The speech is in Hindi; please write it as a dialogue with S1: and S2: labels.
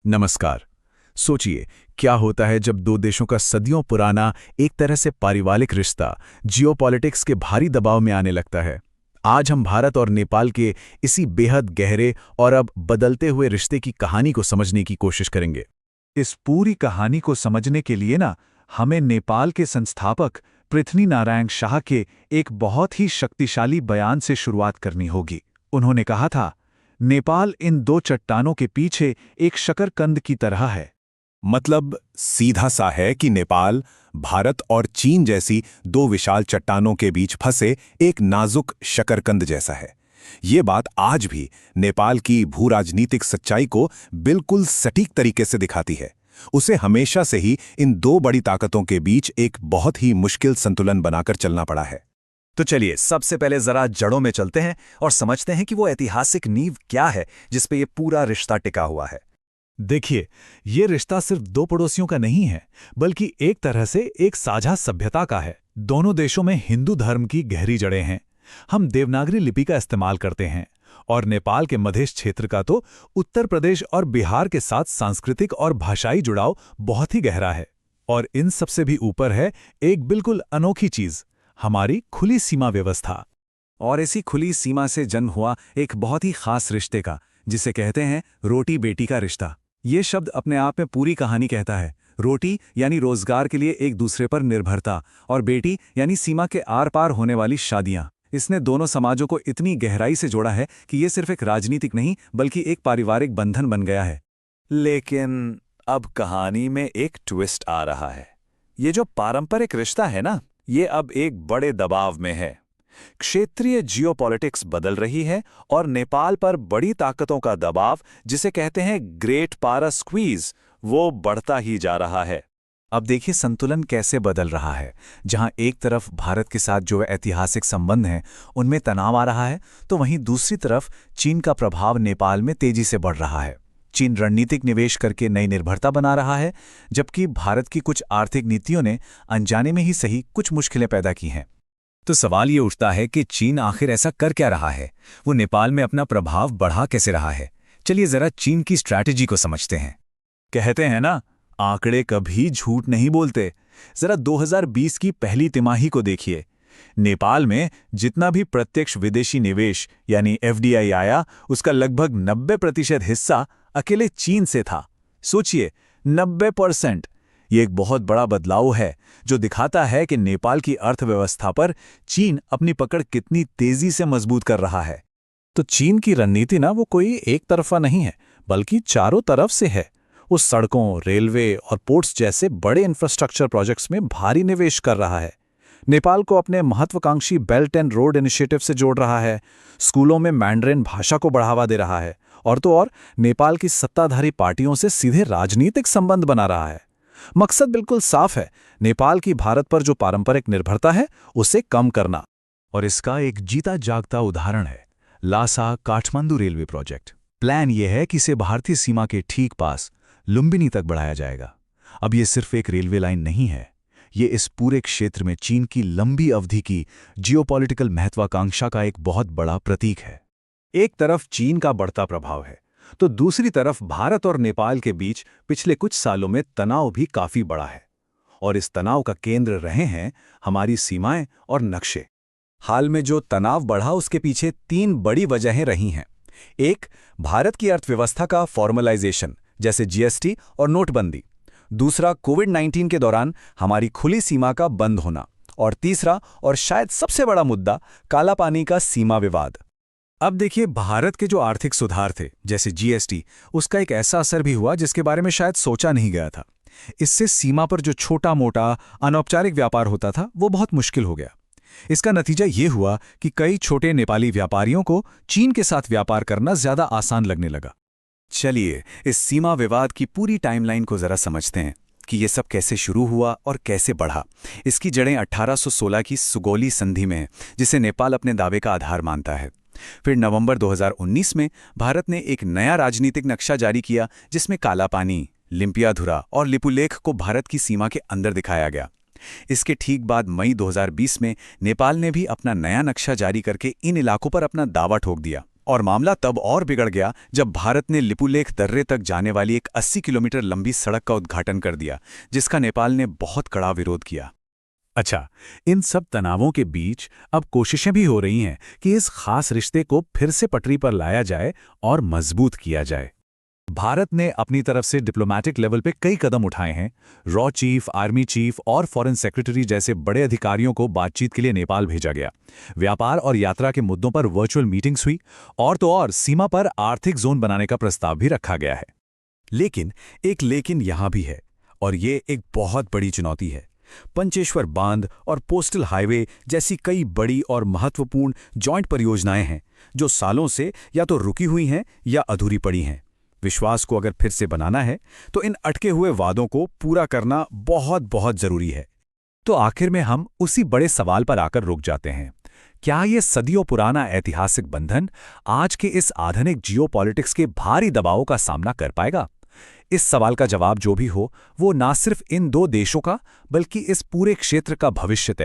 S1: नमस्कार। सोचिए, क्या होता है जब दो देशों का सदियों पुराना एक तरह से पारिवारिक रिश्ता जियोपॉलिटिक्स के भारी दबाव में आने लगता है। आज हम भारत और नेपाल के इसी बेहद गहरे और अब बदलते हुए रिश्ते की कहानी को समझने की कोशिश करेंगे।
S2: इस पूरी कहानी को समझने के लिए हमें नेपाल के संस्थापक पृथ्वी नारायण शाह के एक बहुत ही शक्तिशाली बयान से शुरुआत करनी होगी। उन्होंने कहा था, नेपाल इन दो चट्टानों के पीछे एक शकरकंद की तरह है।
S3: मतलब सीधा सा है कि नेपाल भारत और चीन जैसी दो विशाल चट्टानों के बीच फंसे एक नाजुक शकरकंद जैसा है। ये बात आज भी नेपाल की भूराजनीतिक सच्चाई को बिल्कुल सटीक तरीके से दिखाती है। उसे हमेशा से ही इन दो बड़ी ताकतों के बीच एक बहुत ही मुश्किल संतुलन बनाकर चलना पड़ा है।
S4: तो चलिए सबसे पहले जरा जड़ों में चलते हैं और समझते हैं कि वो ऐतिहासिक नींव क्या है जिस पे ये पूरा रिश्ता टिका हुआ है।
S2: देखिए, ये रिश्ता सिर्फ दो पड़ोसियों का नहीं है, बल्कि एक तरह से एक साझा सभ्यता का है। दोनों देशों में हिंदू धर्म की गहरी जड़ें हैं। हम देवनागरी लिपि का इस्तेमाल करते हैं और नेपाल के मधेश क्षेत्र का तो उत्तर प्रदेश और बिहार के साथ सांस्कृतिक और भाषाई जुड़ाव बहुत ही गहरा है। और इन सबसे भी ऊपर है एक बिल्कुल अनोखी चीज, हमारी खुली सीमा व्यवस्था।
S4: और इसी खुली सीमा से जन्म हुआ एक बहुत ही खास रिश्ते का, जिसे कहते हैं रोटी बेटी का रिश्ता। ये शब्द अपने आप में पूरी कहानी कहता है। रोटी यानी रोजगार के लिए एक दूसरे पर निर्भरता, और बेटी यानी सीमा के आर पार होने वाली शादियां। इसने दोनों समाजों को इतनी गहराई से जोड़ा है कि ये सिर्फ एक राजनीतिक नहीं बल्कि एक पारिवारिक बंधन बन गया है। लेकिन अब कहानी में एक ट्विस्ट आ रहा है। ये जो पारंपरिक रिश्ता है ना, ये अब एक बड़े दबाव में है। क्षेत्रीय जियोपॉलिटिक्स बदल रही है और नेपाल पर बड़ी ताकतों का दबाव, जिसे कहते हैं ग्रेट पारा स्क्वीज, वो बढ़ता ही जा रहा है।
S2: अब देखिए संतुलन कैसे बदल रहा है। जहां एक तरफ भारत के साथ जो ऐतिहासिक संबंध हैं उनमें तनाव आ रहा है, तो वहीं दूसरी तरफ चीन का प्रभाव नेपाल में तेजी से बढ़ रहा है। चीन रणनीतिक निवेश करके नई निर्भरता बना रहा है, जबकि भारत की कुछ आर्थिक नीतियों ने अनजाने में ही सही कुछ मुश्किलें पैदा की हैं।
S4: तो सवाल ये उठता है कि चीन आखिर ऐसा कर क्या रहा है? वो नेपाल में अपना प्रभाव बढ़ा कैसे रहा है? चलिए जरा चीन की स्ट्रैटेजी को समझते हैं।
S2: कहते हैं ना, आंकड़े कभी झूठ नहीं बोलते। जरा 2020 की पहली तिमाही को देखिए। नेपाल में जितना भी प्रत्यक्ष विदेशी निवेश यानी एफडीआई आया, उसका लगभग 90% हिस्सा अकेले चीन से था। सोचिए, 90%। ये एक बहुत बड़ा बदलाव है जो दिखाता है कि नेपाल की अर्थव्यवस्था पर चीन अपनी पकड़ कितनी तेजी से मजबूत कर रहा है। तो चीन की रणनीति वो कोई एक तरफा नहीं है, बल्कि चारों तरफ से है। वो सड़कों, रेलवे और पोर्ट्स जैसे बड़े इंफ्रास्ट्रक्चर प्रोजेक्ट्स में भारी निवेश कर रहा है। नेपाल को अपने महत्वाकांक्षी बेल्ट एंड रोड इनिशिएटिव से जोड़ रहा है। स्कूलों में मैंड्रिन भाषा को बढ़ावा दे रहा है और तो और नेपाल की सत्ताधारी पार्टियों से सीधे राजनीतिक संबंध बना रहा है। मकसद बिल्कुल साफ है, नेपाल की भारत पर जो पारंपरिक निर्भरता है उसे कम करना। और इसका एक जीता जागता उदाहरण है Lhasa Kathmandu railway project. Plan यह है कि इसे भारतीय सीमा के ठीक पास लुम्बिनी तक बढ़ाया जाएगा। अब यह सिर्फ एक रेलवे लाइन नहीं है, ये इस पूरे क्षेत्र में चीन की लंबी अवधि की जियोपॉलिटिकल महत्वाकांक्षा का एक बहुत बड़ा प्रतीक है। एक तरफ चीन का बढ़ता प्रभाव है, तो दूसरी तरफ भारत और नेपाल के बीच पिछले कुछ सालों में तनाव भी काफी बड़ा है। और इस तनाव का केंद्र रहे हैं हमारी सीमाएं और नक्शे।
S4: हाल में जो तनाव बढ़ा उसके पीछे 3 बड़ी वजहें रही हैं। एक, भारत की अर्थव्यवस्था का फॉर्मलाइजेशन, जैसे जीएसटी और नोटबंदी। दूसरा, कोविड-19 के दौरान हमारी खुली सीमा का बंद होना। और तीसरा और शायद सबसे बड़ा मुद्दा, काला पानी का सीमा विवाद।
S2: अब देखिए, भारत के जो आर्थिक सुधार थे जैसे जीएसटी, उसका एक ऐसा असर भी हुआ जिसके बारे में शायद सोचा नहीं गया था। इससे सीमा पर जो छोटा मोटा अनौपचारिक व्यापार होता था वो बहुत मुश्किल हो गया। इसका नतीजा ये हुआ कि कई छोटे नेपाली व्यापारियों को चीन के साथ व्यापार करना ज्यादा आसान लगने लगा।
S4: चलिए इस सीमा विवाद की पूरी टाइमलाइन को जरा समझते हैं कि ये सब कैसे शुरू हुआ और कैसे बढ़ा। इसकी जड़ें 1816 की सुगौली संधि में हैं, जिसे नेपाल अपने दावे का आधार मानता है। फिर नवंबर 2019 में भारत ने एक नया राजनीतिक नक्शा जारी किया, जिसमें काला पानी, लिम्पियाधुरा और लिपुलेख को भारत की सीमा के अंदर दिखाया गया। इसके ठीक बाद मई 2020 में नेपाल ने भी अपना नया नक्शा जारी करके इन इलाकों पर अपना दावा ठोक दिया।
S1: और मामला तब और बिगड़ गया जब भारत ने लिपुलेख दर्रे तक जाने वाली एक 80 किलोमीटर लंबी सड़क का उद्घाटन कर दिया, जिसका नेपाल ने बहुत कड़ा विरोध किया।
S4: अच्छा, इन सब तनावों के बीच अब कोशिशें भी हो रही हैं कि इस खास रिश्ते को फिर से पटरी पर लाया जाए और मजबूत किया जाए। भारत ने अपनी तरफ से डिप्लोमैटिक लेवल पे कई कदम उठाए हैं। रॉ चीफ, आर्मी चीफ और फॉरेन सेक्रेटरी जैसे बड़े अधिकारियों को बातचीत के लिए नेपाल भेजा गया। व्यापार और यात्रा के मुद्दों पर वर्चुअल मीटिंग्स हुई और तो और सीमा पर आर्थिक जोन बनाने का प्रस्ताव भी रखा गया है।
S1: लेकिन एक लेकिन यहां भी है, और ये एक बहुत बड़ी चुनौती है। पंचेश्वर बांध और पोस्टल हाईवे जैसी कई बड़ी और महत्वपूर्ण जॉइंट परियोजनाएं हैं जो सालों से या तो रुकी हुई हैं या अधूरी पड़ी हैं। विश्वास को अगर फिर से बनाना है तो इन अटके हुए वादों को पूरा करना बहुत बहुत जरूरी है।
S4: तो आखिर में हम उसी बड़े सवाल पर आकर रुक जाते हैं। क्या ये सदियों पुराना ऐतिहासिक बंधन आज के इस आधुनिक जियोपॉलिटिक्स के भारी दबावों का सामना कर पाएगा? इस सवाल का जवाब जो भी हो, वो ना सिर्फ इन दो देशों का बल्कि इस पूरे क्षेत्र का भविष्य तय